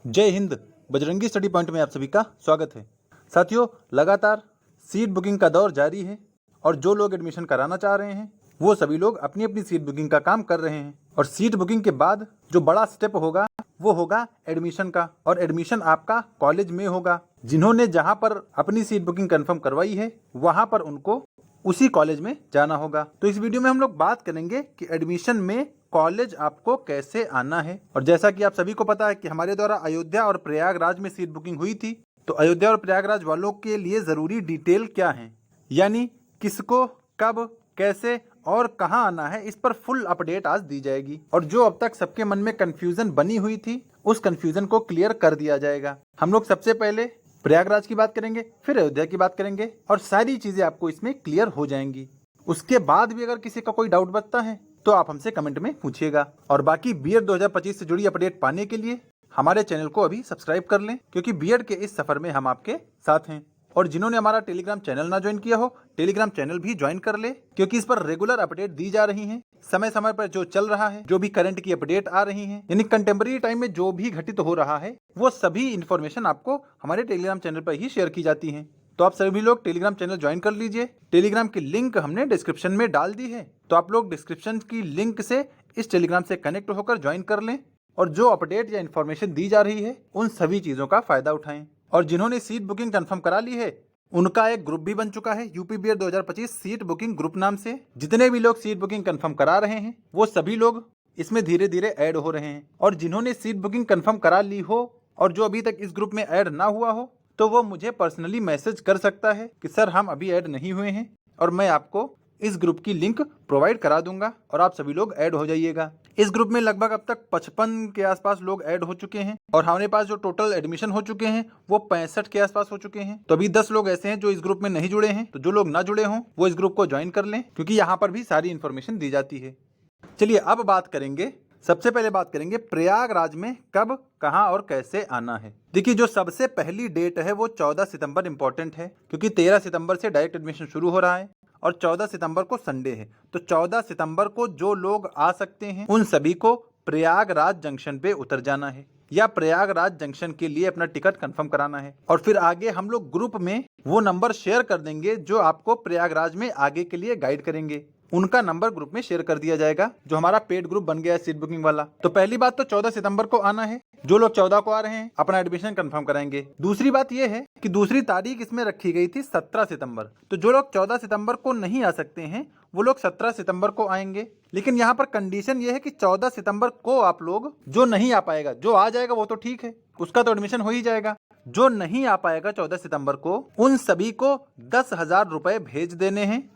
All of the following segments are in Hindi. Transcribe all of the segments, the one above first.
जय हिंद। बजरंगी स्टडी पॉइंट में आप सभी का स्वागत है। साथियों, लगातार सीट बुकिंग का दौर जारी है और जो लोग एडमिशन कराना चाह रहे हैं वो सभी लोग अपनी अपनी सीट बुकिंग का काम कर रहे हैं। और सीट बुकिंग के बाद जो बड़ा स्टेप होगा वो होगा एडमिशन का, और एडमिशन आपका कॉलेज में होगा। जिन्होंने जहां पर अपनी सीट बुकिंग कंफर्म करवाई है वहां पर उनको उसी कॉलेज में जाना होगा। तो इस वीडियो में हम लोग बात करेंगे कि एडमिशन में कॉलेज आपको कैसे आना है। और जैसा कि आप सभी को पता है कि हमारे द्वारा अयोध्या और प्रयागराज में सीट बुकिंग हुई थी, तो अयोध्या और प्रयागराज वालों के लिए ज़रूरी डिटेल क्या है, यानी किसको कब कैसे और कहाँ आना है, इस पर फुल अपडेट आज दी जाएगी। और जो अब तक सबके मन में कन्फ्यूज़न बनी हुई थी उस कन्फ्यूज़न को क्लियर कर दिया जाएगा। हम लोग सबसे पहले प्रयागराज की बात करेंगे, फिर अयोध्या की बात करेंगे और सारी चीज़ें आपको इसमें क्लियर हो जाएंगी। उसके बाद भी अगर किसी का कोई डाउट बचता है तो आप हमसे कमेंट में पूछिएगा। और बाकी बीएड 2025 से जुड़ी अपडेट पाने के लिए हमारे चैनल को अभी सब्सक्राइब कर लें, क्योंकि बीएड के इस सफ़र में हम आपके साथ हैं। और जिन्होंने हमारा टेलीग्राम चैनल ना ज्वाइन किया हो, टेलीग्राम चैनल भी ज्वाइन कर ले, क्योंकि इस पर रेगुलर अपडेट दी जा रही हैं। समय समय पर जो चल रहा है, जो भी करंट की अपडेट आ रही है, यानी कंटेम्प्रेरी टाइम में जो भी घटित हो रहा है, वो सभी इन्फॉर्मेशन आपको हमारे टेलीग्राम चैनल पर ही शेयर की जाती है। तो आप सभी लोग टेलीग्राम चैनल ज्वाइन कर लीजिए। टेलीग्राम की लिंक हमने डिस्क्रिप्शन में डाल दी है, तो आप लोग डिस्क्रिप्शन की लिंक से इस टेलीग्राम से कनेक्ट होकर ज्वाइन कर लें और जो अपडेट या इन्फॉर्मेशन दी जा रही है उन सभी चीज़ों का फायदा उठाएं। और जिन्होंने सीट बुकिंग कंफर्म करा ली है उनका एक ग्रुप भी बन चुका है, UP B Ed 2025 seat booking group नाम से। जितने भी लोग सीट बुकिंग कंफर्म करा रहे हैं वो सभी लोग इसमें धीरे धीरे ऐड हो रहे हैं। और जिन्होंने सीट बुकिंग कंफर्म करा ली हो और जो अभी तक इस ग्रुप में ऐड ना हुआ हो, तो वो मुझे पर्सनली मैसेज कर सकता है कि सर हम अभी ऐड नहीं हुए हैं, और मैं आपको इस ग्रुप की लिंक प्रोवाइड करा दूंगा और आप सभी लोग ऐड हो जाइएगा। इस ग्रुप में लगभग अब तक 55 के आसपास लोग ऐड हो चुके हैं और हमारे पास जो टोटल एडमिशन हो चुके हैं वो 65 के आसपास हो चुके हैं। तो अभी 10 लोग ऐसे हैं जो इस ग्रुप में नहीं जुड़े हैं, तो जो लोग ना जुड़े हों वो इस ग्रुप को ज्वाइन कर लें, क्योंकि यहाँ पर भी सारी इन्फॉर्मेशन दी जाती है। चलिए अब बात करेंगे, सबसे पहले बात करेंगे प्रयागराज में कब कहां और कैसे आना है। देखिए, जो सबसे पहली डेट है वो 14 सितंबर इंपॉर्टेंट है, क्योंकि 13 सितंबर से डायरेक्ट एडमिशन शुरू हो रहा है और 14 सितंबर को संडे है। तो 14 सितंबर को जो लोग आ सकते हैं उन सभी को प्रयागराज जंक्शन पे उतर जाना है या प्रयागराज जंक्शन के लिए अपना टिकट कंफर्म कराना है। और फिर आगे हम लोग ग्रुप में वो नंबर शेयर कर देंगे जो आपको प्रयागराज में आगे के लिए गाइड करेंगे। उनका नंबर ग्रुप में शेयर कर दिया जाएगा, जो हमारा पेड ग्रुप बन गया है सीट बुकिंग वाला। तो पहली बात तो 14 सितंबर को आना है। जो लोग 14 को आ रहे हैं अपना एडमिशन कंफर्म कराएंगे। दूसरी बात यह है कि दूसरी तारीख इसमें रखी गई थी 17 सितंबर। तो जो लोग 14 सितंबर को नहीं आ सकते हैं वो लोग 17 सितंबर को आएंगे। लेकिन यहाँ पर कंडीशन ये है कि 14 सितंबर को आप लोग, जो नहीं आ पाएगा, जो आ जाएगा वो तो ठीक है, उसका तो एडमिशन हो ही जाएगा। जो नहीं आ पाएगा 14 सितंबर को, उन सभी को 10,000 रुपए भेज देने हैं।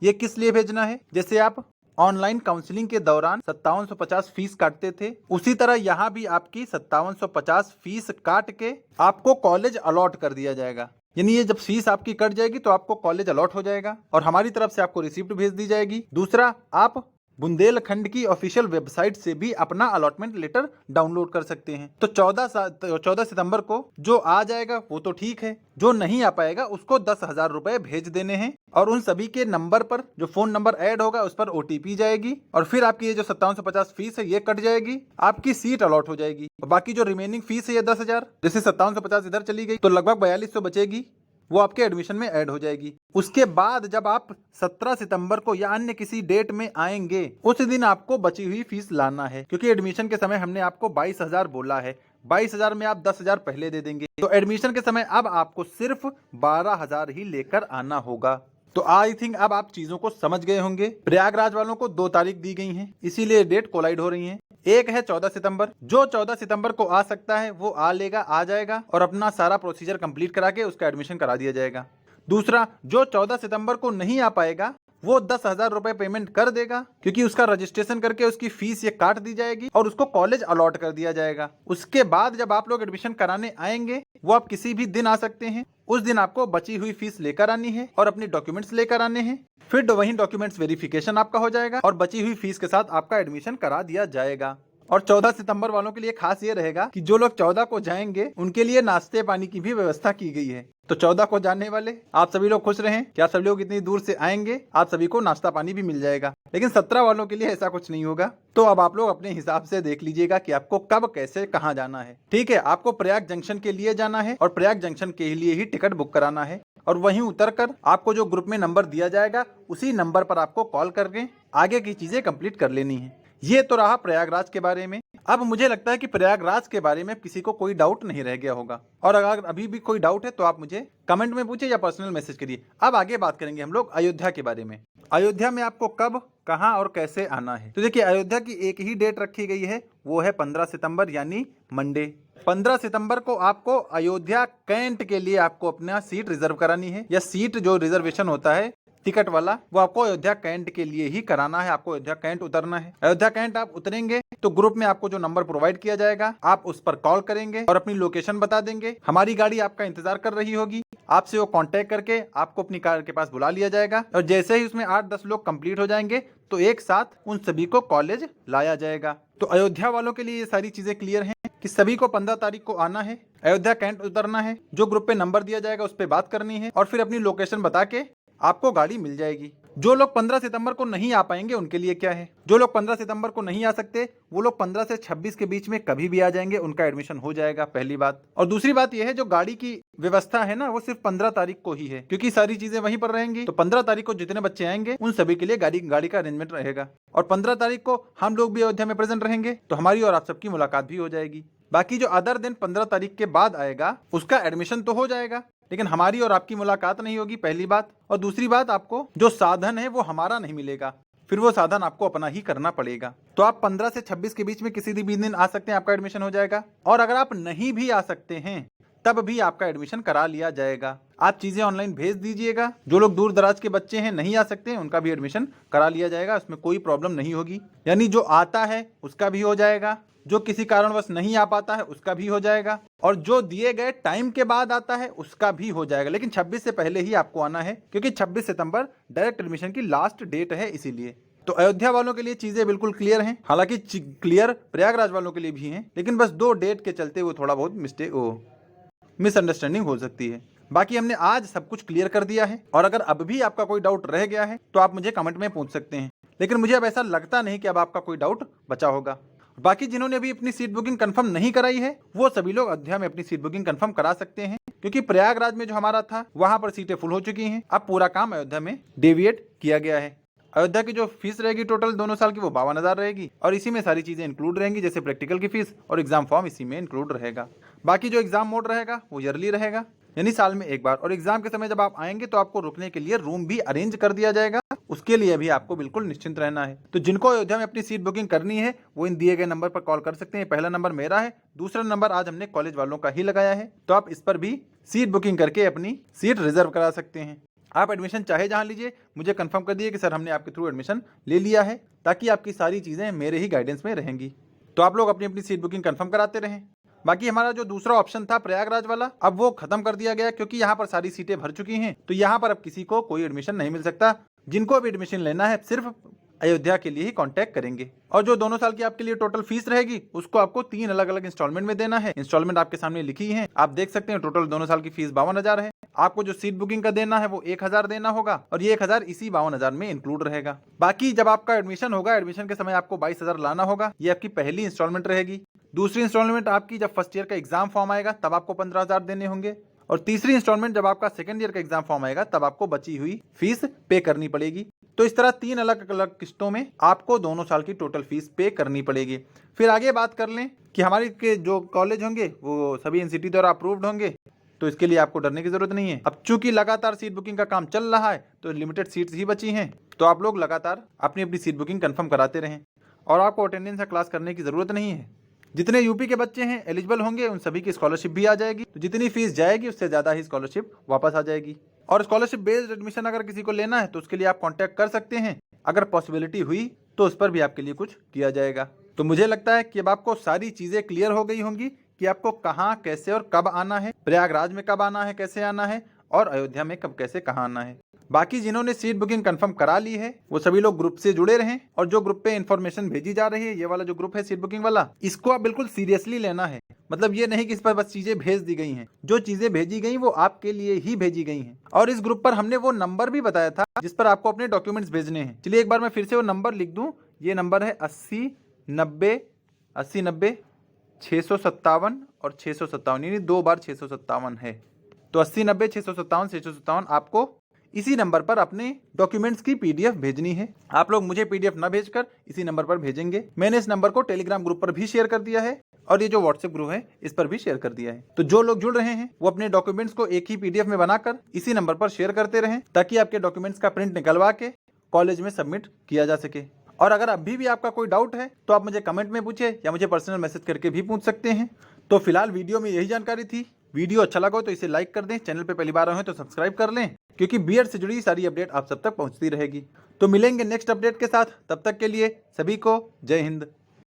ये किस लिए भेजना है? जैसे आप ऑनलाइन काउंसलिंग के दौरान 5750 फीस काटते थे, उसी तरह यहाँ भी आपकी 5750 फीस काट के आपको कॉलेज अलॉट कर दिया जाएगा। यानी ये जब फीस आपकी कट जाएगी तो आपको कॉलेज अलॉट हो जाएगा और हमारी तरफ से आपको रिसिप्ट भेज दी जाएगी। दूसरा, आप बुंदेलखंड की ऑफिशियल वेबसाइट से भी अपना अलॉटमेंट लेटर डाउनलोड कर सकते हैं। तो 14 सितंबर को जो आ जाएगा वो तो ठीक है, जो नहीं आ पाएगा उसको 10,000 रुपए भेज देने हैं और उन सभी के नंबर पर जो फोन नंबर ऐड होगा उस पर OTP जाएगी और फिर आपकी ये जो 5750 फीस है ये कट जाएगी, आपकी सीट अलॉट हो जाएगी। और बाकी जो रिमेनिंग फीस है ये 10,000, जैसे 5750 इधर चली गई तो लगभग 4200 बचेगी, वो आपके एडमिशन में ऐड हो जाएगी। उसके बाद जब आप 17 सितंबर को या अन्य किसी डेट में आएंगे उस दिन आपको बची हुई फीस लाना है, क्योंकि एडमिशन के समय हमने आपको 22,000 बोला है। 22,000 में आप 10,000 पहले दे देंगे, तो एडमिशन के समय अब आपको सिर्फ 12,000 ही लेकर आना होगा। तो आई थिंक अब आप चीजों को समझ गए होंगे। प्रयागराज वालों को 2 तारीख दी गई हैं, इसीलिए डेट कोलाइड हो रही है। एक है 14 सितंबर, जो 14 सितंबर को आ सकता है वो आ लेगा, आ जाएगा और अपना सारा प्रोसीजर कंप्लीट करा के उसका एडमिशन करा दिया जाएगा। दूसरा, जो 14 सितंबर को नहीं आ पाएगा वो 10,000 रुपए पेमेंट कर देगा, क्योंकि उसका रजिस्ट्रेशन करके उसकी फीस ये काट दी जाएगी और उसको कॉलेज अलॉट कर दिया जाएगा। उसके बाद जब आप लोग एडमिशन कराने आएंगे, वो आप किसी भी दिन आ सकते हैं, उस दिन आपको बची हुई फीस लेकर आनी है और अपने डॉक्यूमेंट्स लेकर आने हैं। फिर वहीं डॉक्यूमेंट्स वेरिफिकेशन आपका हो जाएगा और बची हुई फीस के साथ आपका एडमिशन करा दिया जाएगा। और 14 सितंबर वालों के लिए खास ये रहेगा कि जो लोग 14 को जाएंगे उनके लिए नाश्ते पानी की भी व्यवस्था की गई है। तो 14 को जाने वाले आप सभी लोग खुश रहें कि आप सभी लोग इतनी दूर से आएंगे, आप सभी को नाश्ता पानी भी मिल जाएगा। लेकिन 17 वालों के लिए ऐसा कुछ नहीं होगा। तो अब आप लोग अपने हिसाब से देख लीजिएगा कि आपको कब कैसे कहाँ जाना है। ठीक है, आपको प्रयाग जंक्शन के लिए जाना है और प्रयाग जंक्शन के लिए ही टिकट बुक कराना है और वहीं उतरकर आपको जो ग्रुप में नंबर दिया जाएगा उसी नंबर पर आपको कॉल करके आगे की चीजें कंप्लीट कर लेनी है। ये तो रहा प्रयागराज के बारे में। अब मुझे लगता है कि प्रयागराज के बारे में किसी को कोई डाउट नहीं रह गया होगा, और अगर अभी भी कोई डाउट है तो आप मुझे कमेंट में पूछिए या पर्सनल मैसेज करिए। अब आगे बात करेंगे हम लोग अयोध्या के बारे में। अयोध्या में आपको कब, कहां और कैसे आना है। तो देखिए, अयोध्या की एक ही डेट रखी गई है, वो है 15 सितंबर यानी मंडे। 15 सितंबर को आपको अयोध्या कैंट के लिए आपको अपना सीट रिजर्व करानी है, या सीट जो रिजर्वेशन होता है टिकट वाला, वो आपको अयोध्या कैंट के लिए ही कराना है। आपको अयोध्या कैंट उतरना है। अयोध्या कैंट आप उतरेंगे तो ग्रुप में आपको जो नंबर प्रोवाइड किया जाएगा आप उस पर कॉल करेंगे और अपनी लोकेशन बता देंगे। हमारी गाड़ी आपका इंतजार कर रही होगी, आपसे वो कांटेक्ट करके आपको अपनी कार के पास बुला लिया जाएगा और जैसे ही उसमें 8-10 लोग कंप्लीट हो जाएंगे तो एक साथ उन सभी को कॉलेज लाया जाएगा। तो अयोध्या वालों के लिए ये सारी चीजें क्लियर हैं कि सभी को 15 तारीख को आना है, अयोध्या कैंट उतरना है, जो ग्रुप पे नंबर दिया जाएगा उस पर बात करनी है और फिर अपनी लोकेशन बता के आपको गाड़ी मिल जाएगी। जो लोग 15 सितंबर को नहीं आ पाएंगे उनके लिए क्या है, जो लोग 15 सितंबर को नहीं आ सकते वो लोग 15 से 26 के बीच में कभी भी आ जाएंगे, उनका एडमिशन हो जाएगा, पहली बात। और दूसरी बात यह है, जो गाड़ी की व्यवस्था है ना वो सिर्फ 15 तारीख को ही है, क्योंकि सारी चीजें वहीं पर रहेंगी। तो 15 तारीख को जितने बच्चे आएंगे उन सभी के लिए गाड़ी का अरेंजमेंट रहेगा और 15 तारीख को हम लोग भी अयोध्या में प्रेजेंट रहेंगे, तो हमारी और आप सबकी मुलाकात भी हो जाएगी। बाकी जो अदर दिन 15 तारीख के बाद आएगा उसका एडमिशन तो हो जाएगा, लेकिन हमारी और आपकी मुलाकात नहीं होगी, पहली बात। और दूसरी बात, आपको जो साधन है वो हमारा नहीं मिलेगा, फिर वो साधन आपको अपना ही करना पड़ेगा। तो आप 15 से 26 के बीच में किसी भी दिन आ सकते हैं, आपका एडमिशन हो जाएगा। और अगर आप नहीं भी आ सकते हैं तब भी आपका एडमिशन करा लिया जाएगा। आप चीजें ऑनलाइन भेज दीजिएगा। जो लोग दूर दराज के बच्चे हैं, नहीं आ सकते हैं, उनका भी एडमिशन करा लिया जाएगा, उसमें कोई प्रॉब्लम नहीं होगी। यानी जो आता है उसका भी हो जाएगा, जो किसी कारणवश नहीं आ पाता है उसका भी हो जाएगा, और जो दिए गए टाइम के बाद आता है उसका भी हो जाएगा। लेकिन 26 से पहले ही आपको आना है, क्योंकि 26 सितंबर डायरेक्ट एडमिशन की लास्ट डेट है, इसीलिए। तो अयोध्या वालों के लिए चीजें बिल्कुल क्लियर हैं, हालांकि क्लियर प्रयागराज वालों के लिए भी हैं, लेकिन बस 2 डेट के चलते वो थोड़ा बहुत मिसअंडरस्टैंडिंग हो सकती है। बाकी हमने आज सब कुछ क्लियर कर दिया है, और अगर अब भी आपका कोई डाउट रह गया है तो आप मुझे कमेंट में पूछ सकते हैं, लेकिन मुझे अब ऐसा लगता नहीं कि अब आपका कोई डाउट बचा होगा। बाकी जिन्होंने अभी अपनी सीट बुकिंग कंफर्म नहीं कराई है वो सभी लोग अयोध्या में अपनी सीट बुकिंग कंफर्म करा सकते हैं, क्योंकि प्रयागराज में जो हमारा था वहां पर सीटें फुल हो चुकी हैं। अब पूरा काम अयोध्या में डेविएट किया गया है। अयोध्या की जो फीस रहेगी टोटल दोनों साल की वो 52,000 रहेगी, और इसी में सारी चीजें इंक्लूड रहेंगी, जैसे प्रैक्टिकल की फीस और एग्जाम फॉर्म इसी में इंक्लूड रहेगा। बाकी जो एग्जाम मोड रहेगा वो ईयरली रहेगा, यानी साल में एक बार, और एग्जाम के समय जब आप आएंगे तो आपको रुकने के लिए रूम भी अरेंज कर दिया जाएगा, उसके लिए भी आपको बिल्कुल निश्चिंत रहना है। तो जिनको अयोध्या में अपनी सीट बुकिंग करनी है वो इन दिए गए नंबर पर कॉल कर सकते हैं। पहला नंबर मेरा है, दूसरा नंबर आज हमने कॉलेज वालों का ही लगाया है, तो आप इस पर भी सीट बुकिंग करके अपनी सीट रिजर्व करा सकते हैं। आप एडमिशन चाहे जहां लीजिए, मुझे कंफर्म कर दिए कि सर हमने आपके थ्रू एडमिशन ले लिया है, ताकि आपकी सारी चीज़ें मेरे ही गाइडेंस में रहेंगी। तो आप लोग अपनी अपनी सीट बुकिंग कंफर्म कराते रहें। बाकी हमारा जो दूसरा ऑप्शन था प्रयागराज वाला, अब वो खत्म कर दिया गया, क्योंकि यहाँ पर सारी सीटें भर चुकी हैं, तो यहाँ पर अब किसी को कोई एडमिशन नहीं मिल सकता। जिनको भी एडमिशन लेना है सिर्फ अयोध्या के लिए ही कांटेक्ट करेंगे। और जो दोनों साल की आपके लिए टोटल फीस रहेगी उसको आपको 3 अलग अलग इंस्टॉलमेंट में देना है। इंस्टॉलमेंट आपके सामने लिखी है, आप देख सकते हैं। टोटल दोनों साल की फीस 52,000 है। आपको जो सीट बुकिंग का देना है वो 1,000 देना होगा, और ये 1,000 इसी 52,000 में इंक्लूड रहेगा। बाकी जब आपका एडमिशन होगा, एडमिशन के समय आपको 22,000 लाना होगा, ये आपकी पहली इंस्टॉलमेंट रहेगी। दूसरी इंस्टॉलमेंट आपकी जब फर्स्ट ईयर का एग्जाम फॉर्म आएगा तब आपको 15,000 देने होंगे, और तीसरी इंस्टॉलमेंट जब आपका सेकंड ईयर का एग्जाम फॉर्म आएगा तब आपको बची हुई फीस पे करनी पड़ेगी। तो इस तरह 3 अलग अलग किस्तों में आपको दोनों साल की टोटल फीस पे करनी पड़ेगी। फिर आगे बात कर लें कि हमारे के जो कॉलेज होंगे वो सभी एनसीटी द्वारा अप्रूव्ड होंगे, तो इसके लिए आपको डरने की जरूरत नहीं है। अब चूंकि लगातार सीट बुकिंग का काम चल रहा है तो लिमिटेड सीट्स ही बची हैं, तो आप लोग लगातार अपनी अपनी सीट बुकिंग कंफर्म कराते रहें, और आपको अटेंडेंस या क्लास करने की जरूरत नहीं है। जितने यूपी के बच्चे हैं एलिजिबल होंगे उन सभी की स्कॉलरशिप भी आ जाएगी, तो जितनी फीस जाएगी उससे ज़्यादा ही स्कॉलरशिप वापस आ जाएगी। और स्कॉलरशिप बेस्ड एडमिशन अगर किसी को लेना है तो उसके लिए आप कांटेक्ट कर सकते हैं, अगर पॉसिबिलिटी हुई तो उस पर भी आपके लिए कुछ किया जाएगा। तो मुझे लगता है कि अब आपको सारी चीज़ें क्लियर हो गई होंगी कि आपको कहाँ, कैसे और कब आना है, प्रयागराज में कब आना है, कैसे आना है, और अयोध्या में कब कैसे कहाँ आना है। बाकी जिन्होंने सीट बुकिंग कंफर्म करा ली है वो सभी लोग ग्रुप से जुड़े रहें, और जो ग्रुप पे इन्फॉर्मेशन भेजी जा रही है, ये वाला जो ग्रुप है सीट बुकिंग वाला, इसको आप बिल्कुल सीरियसली लेना है। मतलब ये नहीं कि इस पर बस चीजें भेज दी गई हैं, जो चीजें भेजी गई वो आपके लिए ही भेजी गई हैं। और इस ग्रुप पर हमने वो नंबर भी बताया था जिस पर आपको अपने डॉक्यूमेंट्स भेजने हैं। चलिए एक बार मैं फिर से वो नंबर लिख दूं। ये नंबर है 80 90 657 और 657, यानी 2 बार 657 है। तो 80 90 657 657 आपको इसी नंबर पर अपने डॉक्यूमेंट्स की पीडीएफ भेजनी है। आप लोग मुझे पीडीएफ ना भेजकर इसी नंबर पर भेजेंगे। मैंने इस नंबर को टेलीग्राम ग्रुप पर भी शेयर कर दिया है और ये जो व्हाट्सएप ग्रुप है इस पर भी शेयर कर दिया है। तो जो लोग जुड़ रहे हैं वो अपने डॉक्यूमेंट्स को एक ही पीडीएफ में बनाकर इसी नंबर पर शेयर करते रहें, ताकि आपके डॉक्यूमेंट्स का प्रिंट निकलवा के कॉलेज में सबमिट किया जा सके। और अगर अभी भी आपका कोई डाउट है तो आप मुझे कमेंट में पूछे या मुझे पर्सनल मैसेज करके भी पूछ सकते हैं। तो फिलहाल वीडियो में यही जानकारी थी। वीडियो अच्छा लगा हो तो इसे लाइक कर दें, चैनल पे पहली बार आए हैं तो सब्सक्राइब कर लें, क्योंकि बीएड से जुड़ी सारी अपडेट आप सब तक पहुंचती रहेगी। तो मिलेंगे नेक्स्ट अपडेट के साथ, तब तक के लिए सभी को जय हिंद।